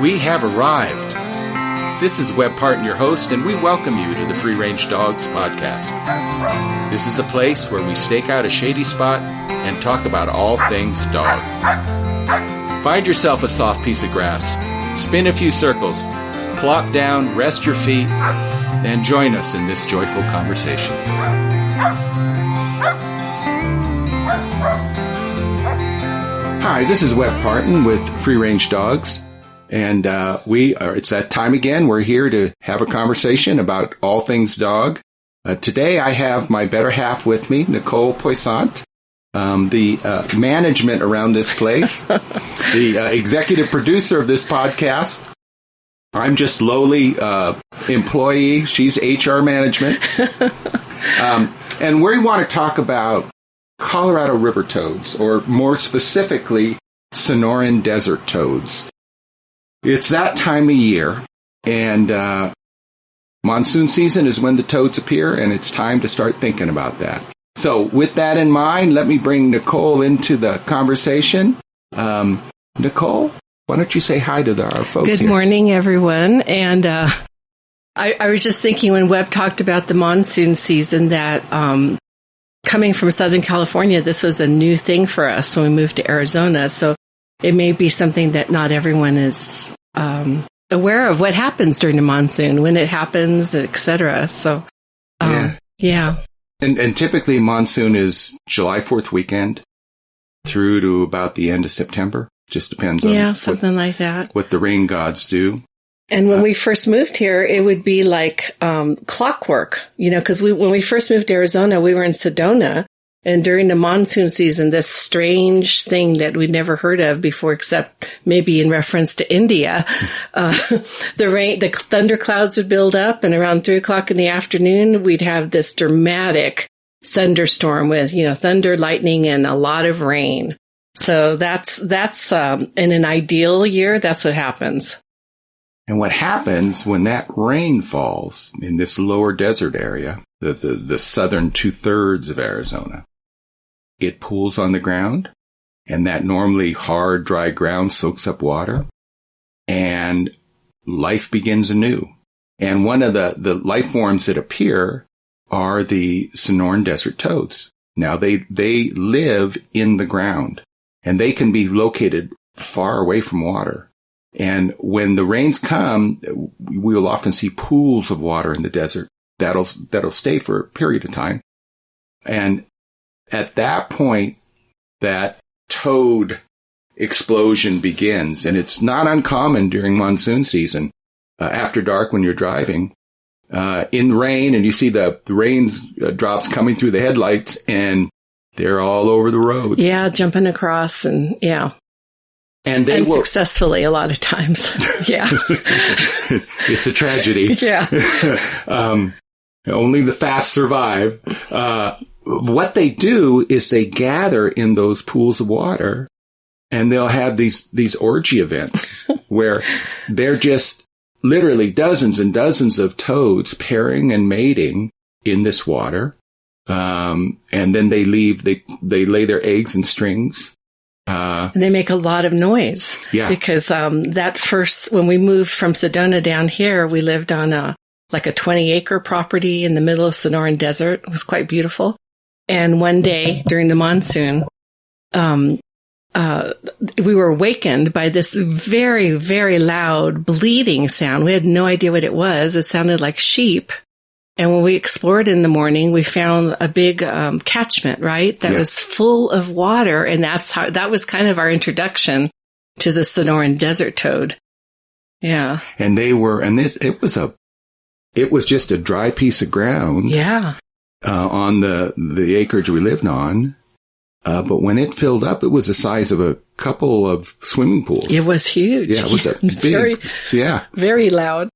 We have arrived. This is Webb Parton, your host, and we welcome you to the Free Range Dogs podcast. This is a place where we stake out a shady spot and talk about all things dog. Find yourself a soft piece of grass, spin a few circles, plop down, rest your feet, and join us in this joyful conversation. Hi, this is Webb Parton with Free Range Dogs, and it's that time again. We're here to have a conversation about all things dog. Today I have my better half with me, Nicole Poissant, the management around this place, the executive producer of this podcast. I'm just lowly employee. She's HR management. And we want to talk about Colorado River toads, or more specifically, Sonoran Desert Toads. It's that time of year, and monsoon season is when the toads appear, and it's time to start thinking about that. So with that in mind, let me bring Nicole into the conversation. Nicole, why don't you say hi to our folks here? Good morning, everyone. And I was just thinking when Webb talked about the monsoon season that coming from Southern California, this was a new thing for us when we moved to Arizona. So it may be something that not everyone is aware of what happens during the monsoon, when it happens, etc. So, yeah. And typically monsoon is July 4th weekend through to about the end of September. Just depends on something like that. What the rain gods do. And when we first moved here, it would be like clockwork, because when we first moved to Arizona, we were in Sedona. And during the monsoon season, this strange thing that we'd never heard of before, except maybe in reference to India, the thunderclouds would build up, and around 3:00 in the afternoon, we'd have this dramatic thunderstorm with, thunder, lightning, and a lot of rain. So that's in an ideal year, that's what happens. And what happens when that rain falls in this lower desert area, the southern 2/3 of Arizona, it pools on the ground, and that normally hard, dry ground soaks up water, and life begins anew. And one of the life forms that appear are the Sonoran Desert Toads. Now, they live in the ground, and they can be located far away from water. And when the rains come, we will often see pools of water in the desert that'll stay for a period of time. And at that point, that toad explosion begins. And it's not uncommon during monsoon season, after dark when you're driving, in rain, and you see the rain drops coming through the headlights, and they're all over the roads. Yeah, jumping across, and yeah. And successfully a lot of times. Yeah. It's a tragedy. Yeah. Only the fast survive. What they do is they gather in those pools of water, and they'll have these orgy events where they're just literally dozens and dozens of toads pairing and mating in this water. And then they leave, they lay their eggs in strings. And they make a lot of noise. Yeah. Because, when we moved from Sedona down here, we lived on a 20-acre property in the middle of Sonoran Desert. It was quite beautiful. And one day during the monsoon, we were awakened by this very, very loud bleating sound. We had no idea what it was. It sounded like sheep. And when we explored in the morning, we found a big catchment, right? That was full of water. And that was kind of our introduction to the Sonoran Desert Toad. Yeah. And it was just a dry piece of ground. Yeah. On the acreage we lived on. But when it filled up, it was the size of a couple of swimming pools. It was huge. Yeah, it was a big, very loud.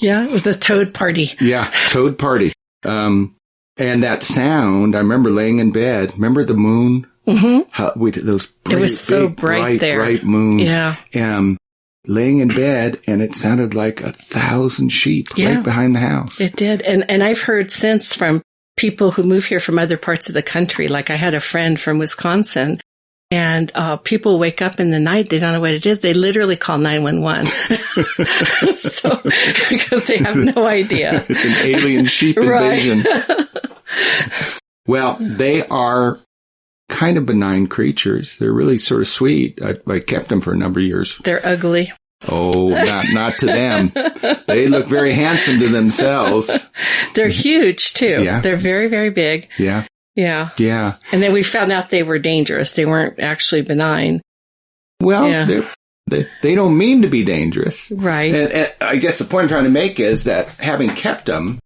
Yeah, it was a toad party. Yeah, toad party. And that sound, I remember laying in bed. Remember the moon? Mm-hmm. Those it was so bright there. Bright moons. Yeah. Laying in bed, and it sounded like 1,000 sheep right behind the house. It did. And I've heard since from people who move here from other parts of the country. Like I had a friend from Wisconsin And people wake up in the night, they don't know what it is. They literally call 911. So, because they have no idea. It's an alien sheep invasion. Well, they are kind of benign creatures. They're really sort of sweet. I kept them for a number of years. They're ugly. Oh, not to them. They look very handsome to themselves. They're huge too. Yeah. They're very, very big. Yeah. Yeah. Yeah. And then we found out they were dangerous. They weren't actually benign. Well, Yeah. they don't mean to be dangerous. Right. And I guess the point I'm trying to make is that having kept them,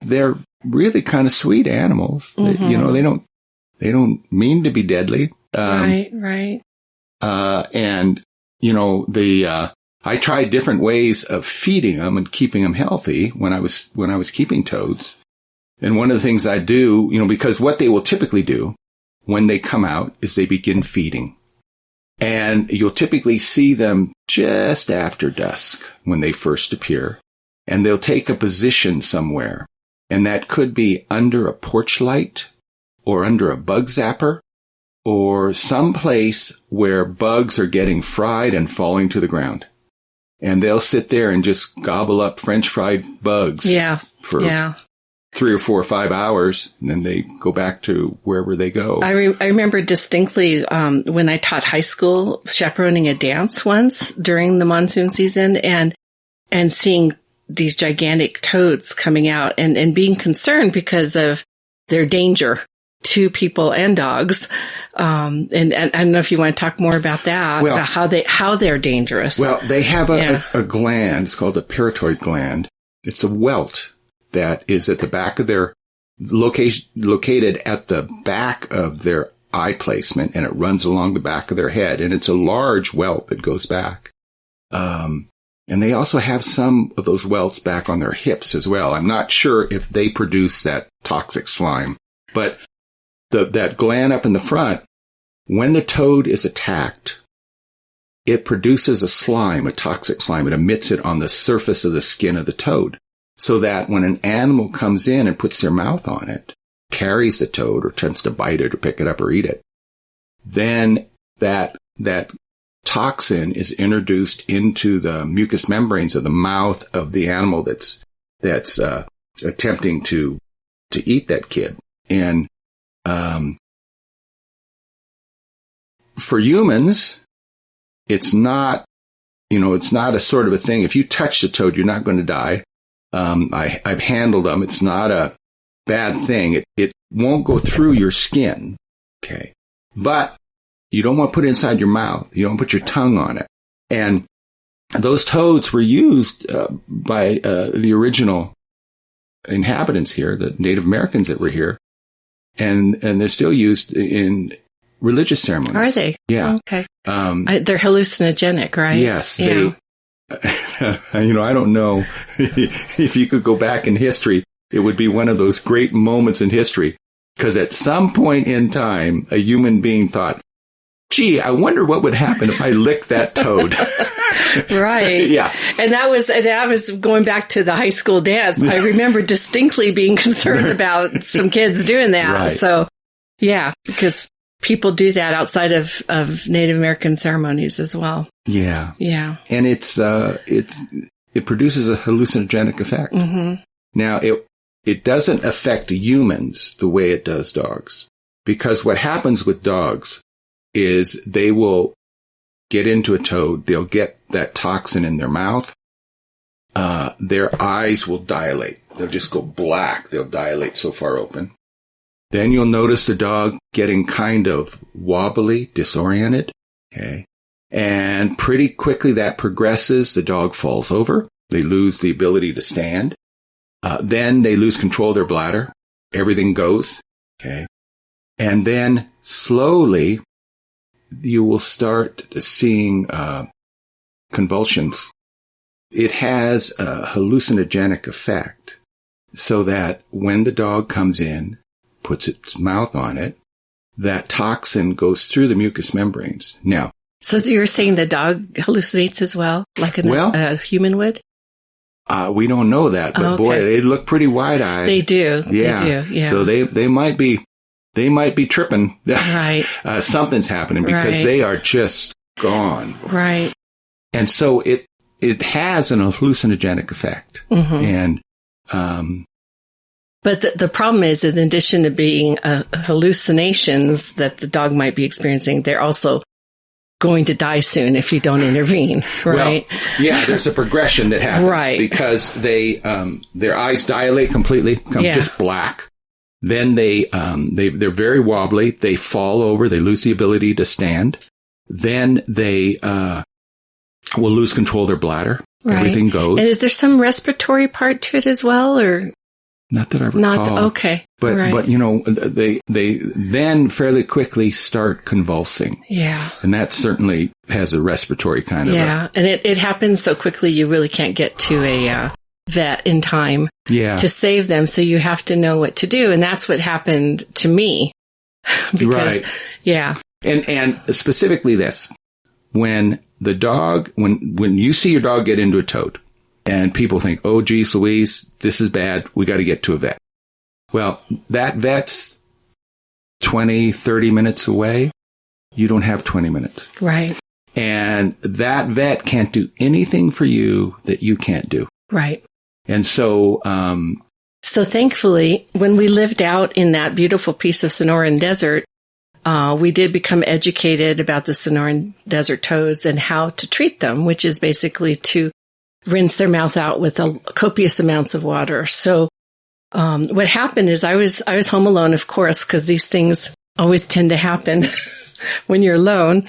they're really kind of sweet animals. Mm-hmm. They don't mean to be deadly. Right. And I tried different ways of feeding them and keeping them healthy when I was keeping toads. And one of the things I do, because what they will typically do when they come out is they begin feeding. And you'll typically see them just after dusk when they first appear. And they'll take a position somewhere. And that could be under a porch light or under a bug zapper or someplace where bugs are getting fried and falling to the ground. And they'll sit there and just gobble up French fried bugs. Yeah. For 3 or 4 or 5 hours, and then they go back to wherever they go. I remember distinctly when I taught high school, chaperoning a dance once during the monsoon season, and seeing these gigantic toads coming out, and being concerned because of their danger to people and dogs. And I don't know if you want to talk more about that, about how they're dangerous. Well, they have a gland. It's called a parotoid gland. It's a welt that is at the back of their located at the back of their eye placement, and it runs along the back of their head, and it's a large welt that goes back. And they also have some of those welts back on their hips as well. I'm not sure if they produce that toxic slime, but that gland up in the front, when the toad is attacked, it produces a slime, a toxic slime. It emits it on the surface of the skin of the toad. So that when an animal comes in and puts their mouth on it, carries the toad or attempts to bite it or pick it up or eat it, then that toxin is introduced into the mucous membranes of the mouth of the animal that's attempting to eat that kid. And for humans, it's not a sort of a thing. If you touch the toad, you're not going to die. I've handled them. It's not a bad thing. It won't go through your skin. Okay. But you don't want to put it inside your mouth. You don't put your tongue on it. And those toads were used by the original inhabitants here, the Native Americans that were here. And they're still used in religious ceremonies. Are they? Yeah. Okay. They're hallucinogenic, right? Yes. Yeah. I don't know if you could go back in history, it would be one of those great moments in history. Because at some point in time, a human being thought, gee, I wonder what would happen if I licked that toad. Right. Yeah. And that was going back to the high school dance. I remember distinctly being concerned about some kids doing that. Right. So, yeah, because people do that outside of Native American ceremonies as well. Yeah. Yeah. And it produces a hallucinogenic effect. Mm-hmm. Now, it doesn't affect humans the way it does dogs. Because what happens with dogs is they will get into a toad, they'll get that toxin in their mouth, their eyes will dilate. They'll just go black. They'll dilate so far open. Then you'll notice the dog getting kind of wobbly, disoriented. Okay. And pretty quickly that progresses. The dog falls over. They lose the ability to stand. Then they lose control of their bladder. Everything goes. Okay. And then slowly you will start seeing convulsions. It has a hallucinogenic effect so that when the dog comes in, puts its mouth on it, that toxin goes through the mucous membranes. Now, so you're saying the dog hallucinates as well, like a human would? We don't know that, but boy, they look pretty wide-eyed. They do. Yeah. They do. Yeah. So they might be they might be tripping. Right. Something's happening because they are just gone. Right. And so it has an hallucinogenic effect. And, but the problem is, in addition to being hallucinations that the dog might be experiencing, they're also going to die soon if you don't intervene, right? Well, yeah, there's a progression that happens. Right. Because they, their eyes dilate completely, become just black. Then they're very wobbly. They fall over. They lose the ability to stand. Then they, will lose control of their bladder. Right. Everything goes. And is there some respiratory part to it as well, or? Not that I recall. Okay. But, you know, they then fairly quickly start convulsing. Yeah. And that certainly has a respiratory kind of. Yeah. And it happens so quickly you really can't get to a vet in time to save them. So you have to know what to do. And that's what happened to me. Because, yeah. And specifically this, when the dog, when you see your dog get into a toad, and people think, oh, geez, Louise, this is bad. We got to get to a vet. Well, that vet's 20, 30 minutes away. You don't have 20 minutes. Right. And that vet can't do anything for you that you can't do. Right. And so, so thankfully, when we lived out in that beautiful piece of Sonoran Desert, we did become educated about the Sonoran Desert Toads and how to treat them, which is basically to rinse their mouth out with copious amounts of water. So, what happened is I was home alone, of course, because these things always tend to happen when you're alone.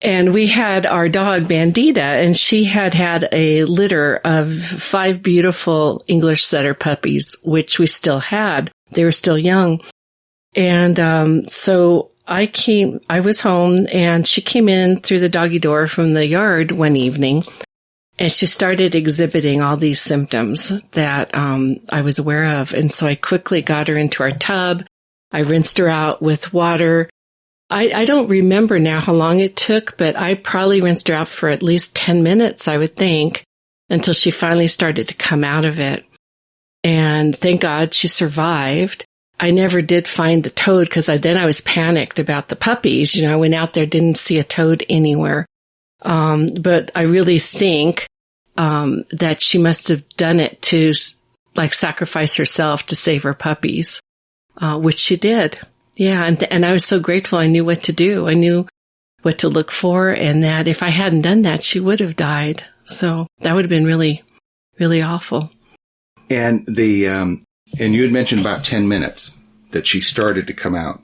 And we had our dog Bandita, and she had a litter of 5 beautiful English setter puppies, which we still had. They were still young. And, so I was home, and she came in through the doggy door from the yard one evening. And she started exhibiting all these symptoms that I was aware of. And so I quickly got her into our tub. I rinsed her out with water. I don't remember now how long it took, but I probably rinsed her out for at least 10 minutes, I would think, until she finally started to come out of it. And thank God she survived. I never did find the toad because then I was panicked about the puppies. You know, I went out there, didn't see a toad anywhere. But I really think, that she must have done it to sacrifice herself to save her puppies, which she did. Yeah. And I was so grateful. I knew what to do. I knew what to look for, and that if I hadn't done that, she would have died. So that would have been really, really awful. And and you had mentioned about 10 minutes that she started to come out,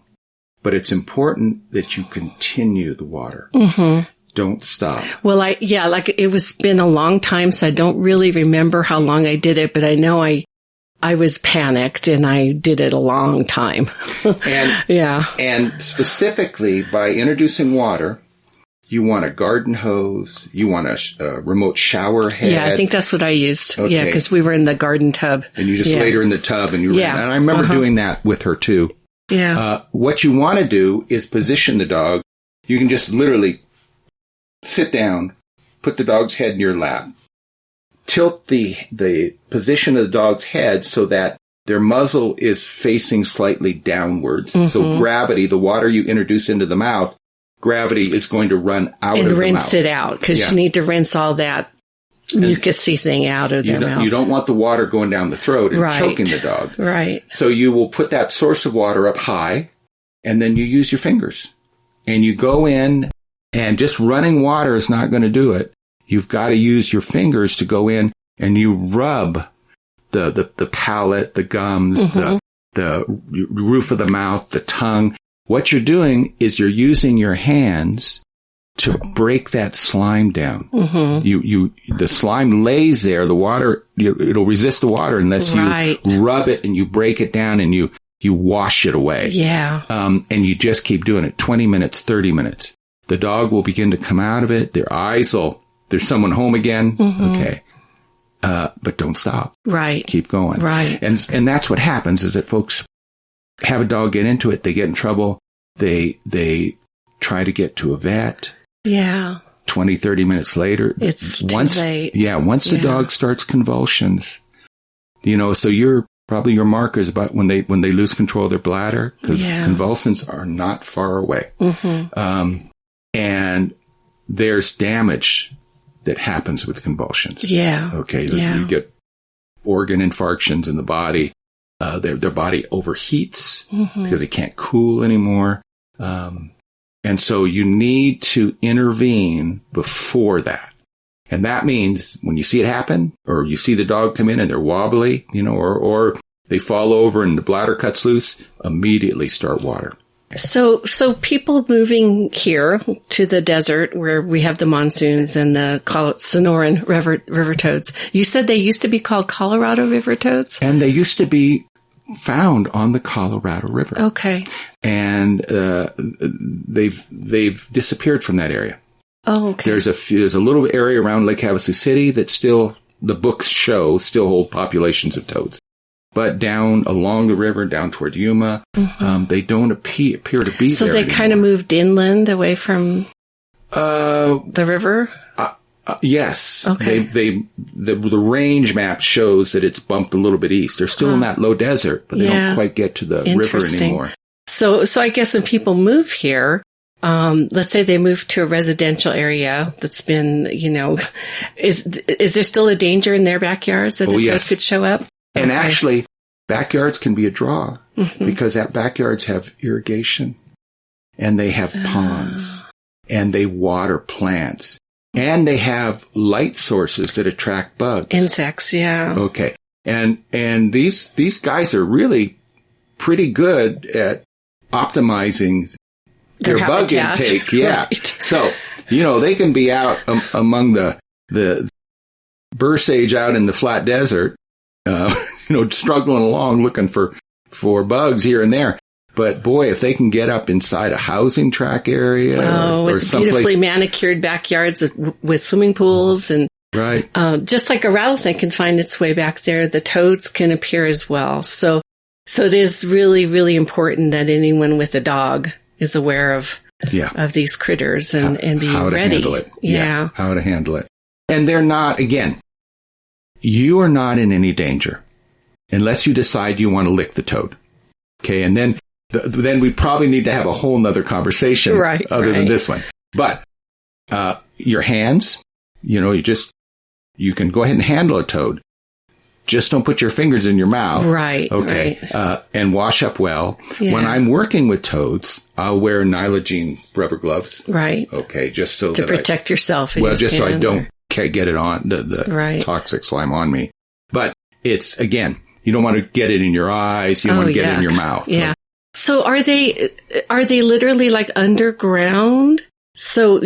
but it's important that you continue the water. Mm-hmm. Don't stop. Well, it was been a long time, so I don't really remember how long I did it, but I know I was panicked and I did it a long time. And and specifically by introducing water, you want a garden hose, you want a remote shower head. Yeah, I think that's what I used. Okay. Yeah, because we were in the garden tub. And you just laid her in the tub and and I remember doing that with her too. Yeah. What you want to do is position the dog. You can just literally sit down, put the dog's head in your lap, tilt the position of the dog's head so that their muzzle is facing slightly downwards. Mm-hmm. So gravity, the water you introduce into the mouth, gravity is going to run out of the mouth. And rinse it out, because you need to rinse all that mucusy thing out of their mouth. You don't want the water going down the throat and choking the dog. Right. So you will put that source of water up high, and then you use your fingers. And you go in, and just running water is not going to do it. You've got to use your fingers to go in, and you rub the palate, the gums, mm-hmm. the roof of the mouth, the tongue. What you're doing is you're using your hands to break that slime down. Mm-hmm. The slime lays there. The water, it'll resist the water unless you rub it and you break it down and you wash it away. Yeah. And you just keep doing it. 20 minutes, 30 minutes. The dog will begin to come out of it. Their eyes there's someone home again. Mm-hmm. Okay. But don't stop. Right. Keep going. Right. And that's what happens is that folks have a dog get into it. They get in trouble. They try to get to a vet. Yeah. 20, 30 minutes later. It's too late. Yeah. Once the dog starts convulsions, so you're probably your marker is about when they lose control of their bladder, because convulsions are not far away. And there's damage that happens with convulsions. Yeah. Okay. You get organ infarctions in the body. Their body overheats because it can't cool anymore. And so you need to intervene before that. And that means when you see it happen, or you see the dog come in and they're wobbly, or they fall over and the bladder cuts loose, immediately start water. So people moving here to the desert where we have the monsoons and the Sonoran river toads, you said they used to be called Colorado river toads? And they used to be found on the Colorado River. Okay. And they've disappeared from that area. Oh, okay. There's a little area around Lake Havasu City that still, the books show, still hold populations of toads. But down along the river, down toward Yuma, they don't appear to be so there. So they anymore. kind of moved inland away from the river? Yes. Okay. The range map shows that it's bumped a little bit east. They're still in that low desert, but they don't quite get to the river anymore. So I guess when people move here, let's say they move to a residential area that's been, is there still a danger in their backyards that a toad could show up? And actually, backyards can be a draw because that backyards have irrigation and they have ponds and they water plants. And they have light sources that attract bugs. Insects, yeah. Okay. And these guys are really pretty good at optimizing their bug intake. Yeah. Right. So, they can be out among the bursage out in the flat desert, struggling along looking for bugs here and there. But boy, if they can get up inside a housing tract area or with someplace, beautifully manicured backyards with swimming pools and right, just like a rattlesnake can find its way back there, the toads can appear as well. So it is really, really important that anyone with a dog is aware of these critters and be how to ready. Handle it. Yeah, how to handle it. And they're not. Again, you are not in any danger unless you decide you want to lick the toad. Okay, and then we probably need to have a whole nother conversation other than this one. But your hands, you can go ahead and handle a toad. Just don't put your fingers in your mouth. Right. Okay. Right. And wash up well. Yeah. When I'm working with toads, I'll wear nylogene rubber gloves. Right. Okay. Just so to protect yourself. Just so I don't get it on the toxic slime on me. But it's, again, you don't want to get it in your eyes. You don't want to get it in your mouth. Yeah. So are they literally like underground? So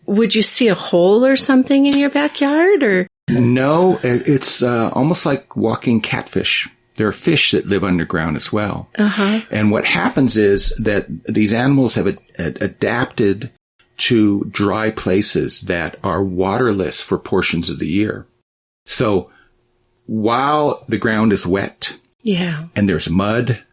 would you see a hole or something in your backyard or? No, it's almost like walking catfish. There are fish that live underground as well. And what happens is that these animals have adapted to dry places that are waterless for portions of the year. So while the ground is wet and there's mud,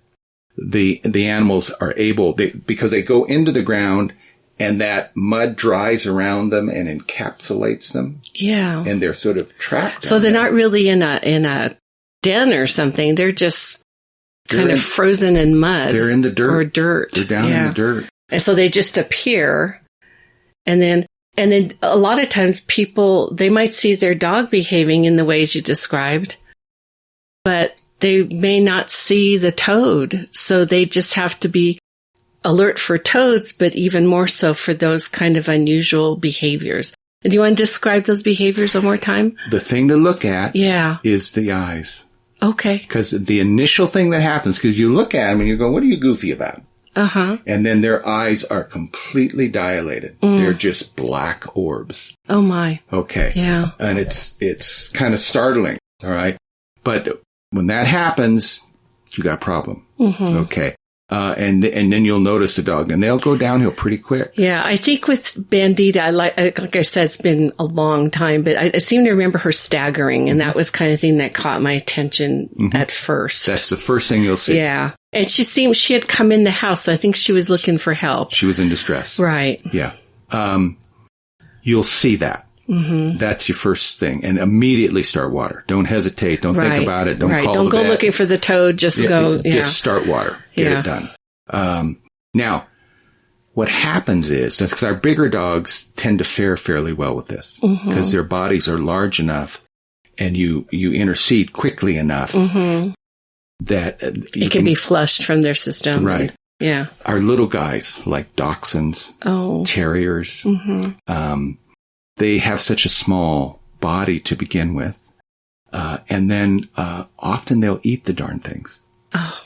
the animals are able, because they go into the ground and that mud dries around them and encapsulates them. Yeah. And they're sort of trapped. So they're not really in a den or something. They're just kind of frozen in mud. They're in the dirt. Or dirt. They're down in the dirt. And so they just appear. And then a lot of times people, they might see their dog behaving in the ways you described, but they may not see the toad. So they just have to be alert for toads, but even more so for those kind of unusual behaviors. Do you want to describe those behaviors one more time? The thing to look at is the eyes. Okay. Because the initial thing that happens, because you look at them and you go, what are you goofy about? And then their eyes are completely dilated. They're just black orbs. Oh my. Okay. Yeah. And it's kind of startling. All right. But when that happens, you got a problem. Okay. And then you'll notice the dog, and they'll go downhill pretty quick. Yeah, I think with Bandita, like I said, it's been a long time, but I seem to remember her staggering, and that was kind of thing that caught my attention at first. That's the first thing you'll see. Yeah, and she had come in the house, so I think she was looking for help. She was in distress. Right. Yeah. You'll see that. That's your first thing. And immediately start water. Don't hesitate. Don't think about it. Don't call Don't the go vet. looking for the toad. Just go. Just start water. Get it done. Now, what happens is, that's because our bigger dogs tend to fare fairly well with this because their bodies are large enough and you intercede quickly enough that it can be flushed from their system. Right. Yeah. Our little guys, like dachshunds, terriers, they have such a small body to begin with. And then often they'll eat the darn things. Oh.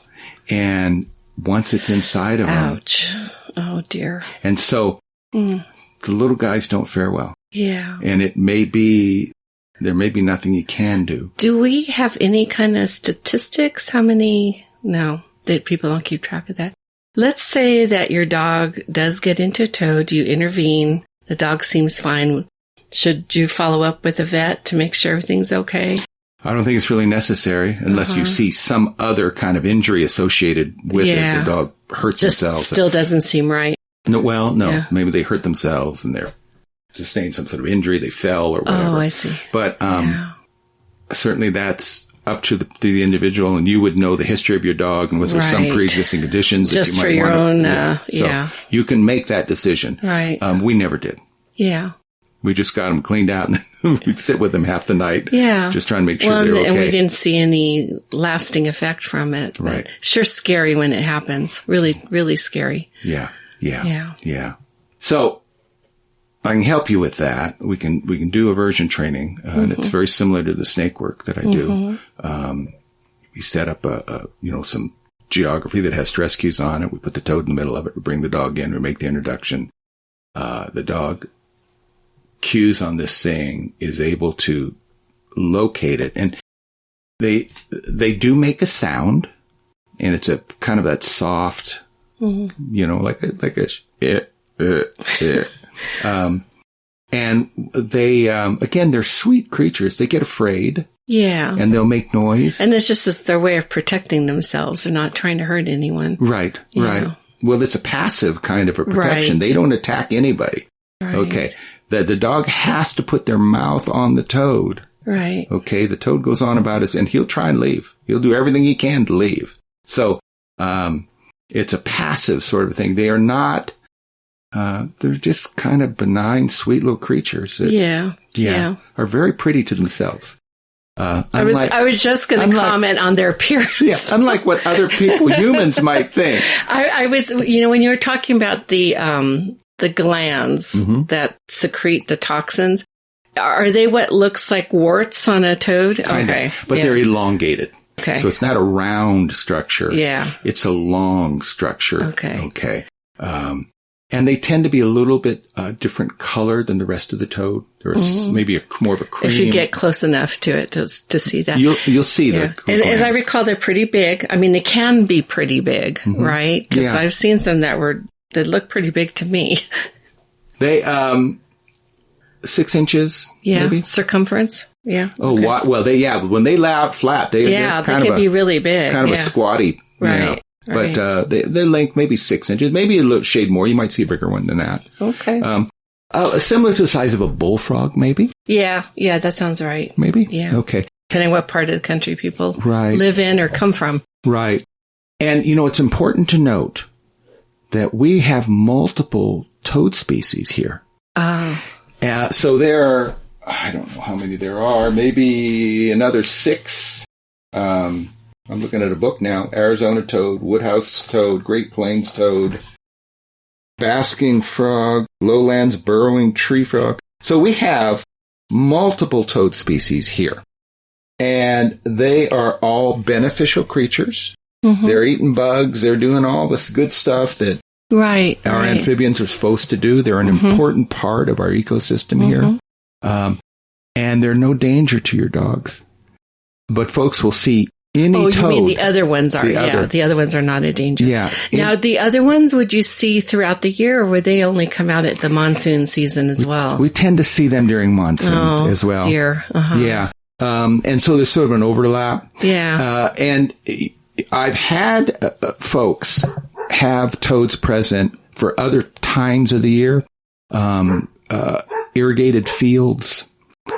And once it's inside of them. Ouch. Oh, dear. And so the little guys don't fare well. Yeah. And there may be nothing you can do. Do we have any kind of statistics? How many? No, that people don't keep track of that. Let's say that your dog does get into a toad. You intervene. The dog seems fine. Should you follow up with a vet to make sure everything's okay? I don't think it's really necessary unless you see some other kind of injury associated with it. The dog hurts themselves. Still doesn't seem right. No. Maybe they hurt themselves and they're sustained some sort of injury. They fell or whatever. Oh, I see. But certainly that's up to the individual, and you would know the history of your dog, and was there some pre-existing conditions just that you might for your own. So you can make that decision. Right. We never did. Yeah. We just got them cleaned out, and we'd sit with them half the night. Yeah. Just trying to make sure they're okay. And we didn't see any lasting effect from it. Right. Sure, scary when it happens. Really, really scary. Yeah. So I can help you with that. We can do aversion training, and it's very similar to the snake work that I do. We set up some geography that has stress cues on it. We put the toad in the middle of it. We bring the dog in. We make the introduction. The dog cues on this thing is able to locate it, and they do make a sound, and it's a kind of that soft, like a and they again, they're sweet creatures. They get afraid, and they'll make noise, and it's just their way of protecting themselves. They're not trying to hurt anyone. Right. Well, it's a passive kind of a protection. They don't attack anybody. Right. Okay. The dog has to put their mouth on the toad. Right. Okay. The toad goes on about it, and he'll try and leave. He'll do everything he can to leave. So, it's a passive sort of thing. They are not, they're just kind of benign, sweet little creatures that, are very pretty to themselves. I was just going to comment on their appearance. Yeah. Unlike what other humans might think. I was, when you were talking about the glands that secrete the toxins, are they what looks like warts on a toad? Okay. But they're elongated. Okay. So it's not a round structure. Yeah. It's a long structure. Okay. And they tend to be a little bit different color than the rest of the toad. There's maybe more of a cream. If you get close enough to it to see that. You'll see that. And as I recall, they're pretty big. I mean, they can be pretty big, right? Because I've seen some that look pretty big to me. They, 6 inches, maybe? Circumference. Yeah. Oh, okay. Well, when they lay out flat, they're kind they can be really big. Kind of a squatty. Right. But, their length maybe 6 inches, maybe a little shade more. You might see a bigger one than that. Okay. Similar to the size of a bullfrog, maybe? Yeah, that sounds right. Maybe? Yeah. Okay. Depending what part of the country people live in or come from. Right. And, it's important to note that we have multiple toad species here. So there are, I don't know how many there are, maybe another 6. I'm looking at a book now. Arizona toad, woodhouse toad, Great Plains toad, basking frog, lowlands burrowing tree frog. So we have multiple toad species here. And they are all beneficial creatures. They're eating bugs. They're doing all this good stuff that our amphibians are supposed to do. They're an important part of our ecosystem here. And they're no danger to your dogs. But folks will see any toad. You mean the other ones are? The other ones are not a danger. Yeah. Now, the other ones, would you see throughout the year, or would they only come out at the monsoon season as well? We tend to see them during monsoon as well. Dear. Yeah. And so there's sort of an overlap. Yeah. And I've had folks have toads present for other times of the year. irrigated fields,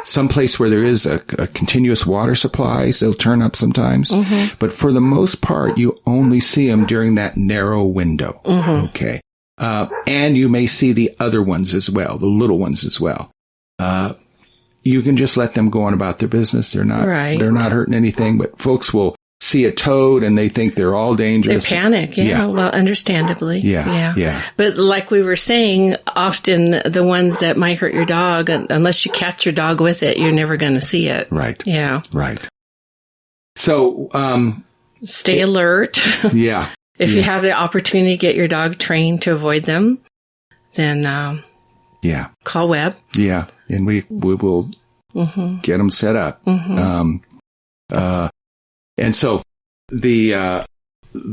someplace where there is a continuous water supply, they'll turn up sometimes. Mm-hmm. But for the most part, you only see them during that narrow window. Mm-hmm. Okay. And you may see the other ones as well, the little ones as well. You can just let them go on about their business. They're not hurting anything, but folks will see a toad and they think they're all dangerous. They panic. Yeah. Well, understandably. Yeah. But like we were saying, often the ones that might hurt your dog, unless you catch your dog with it, you're never going to see it. Right. Yeah. Right. So, stay alert. Yeah. If you have the opportunity to get your dog trained to avoid them, then, call Webb. Yeah. And we will get them set up. Mm-hmm. And so the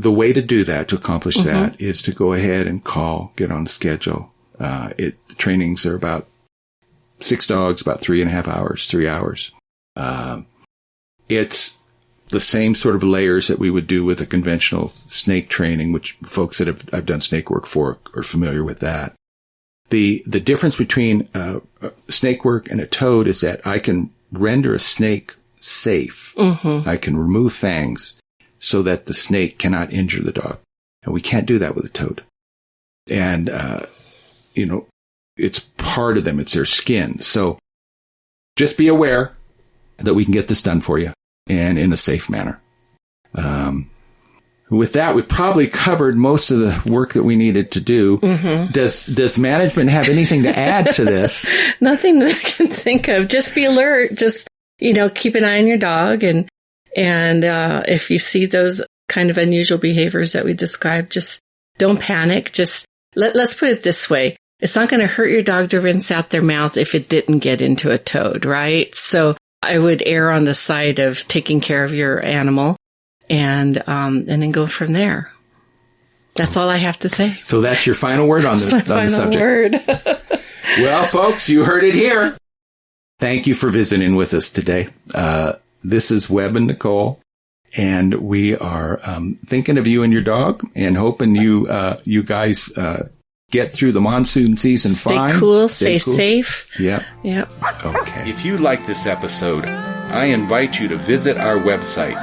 way to do that, to accomplish that, is to go ahead and get on the schedule. The trainings are about 6 dogs, about 3.5 hours, 3 hours. It's the same sort of layers that we would do with a conventional snake training, which folks that I've done snake work for are familiar with that. The difference between snake work and a toad is that I can render a snake safe. Mm-hmm. I can remove fangs so that the snake cannot injure the dog. And we can't do that with a toad. And, it's part of them. It's their skin. So just be aware that we can get this done for you and in a safe manner. With that, we probably covered most of the work that we needed to do. Mm-hmm. Does management have anything to add to this? Nothing that I can think of. Just be alert. Just, keep an eye on your dog. And if you see those kind of unusual behaviors that we described, just don't panic. Just let's put it this way. It's not going to hurt your dog to rinse out their mouth if it didn't get into a toad, right? So I would err on the side of taking care of your animal. And then go from there. That's all I have to say. So that's your final word on the subject. Word. Well, folks, you heard it here. Thank you for visiting with us today. This is Webb and Nicole, and we are thinking of you and your dog, and hoping you guys get through the monsoon season fine. Stay cool, stay safe. Yep. Okay. If you liked this episode, I invite you to visit our website,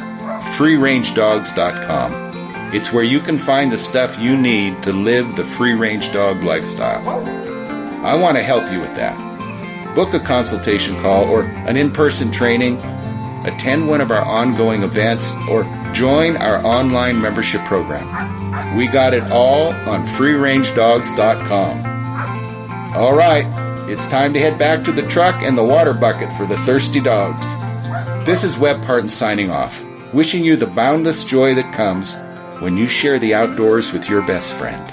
freerangedogs.com. It's where you can find the stuff you need to live the free-range dog lifestyle. I want to help you with that. Book a consultation call or an in-person training, attend one of our ongoing events, or join our online membership program. We got it all on freerangedogs.com. All right, it's time to head back to the truck and the water bucket for the thirsty dogs. This is Webb Parton signing off, wishing you the boundless joy that comes when you share the outdoors with your best friend.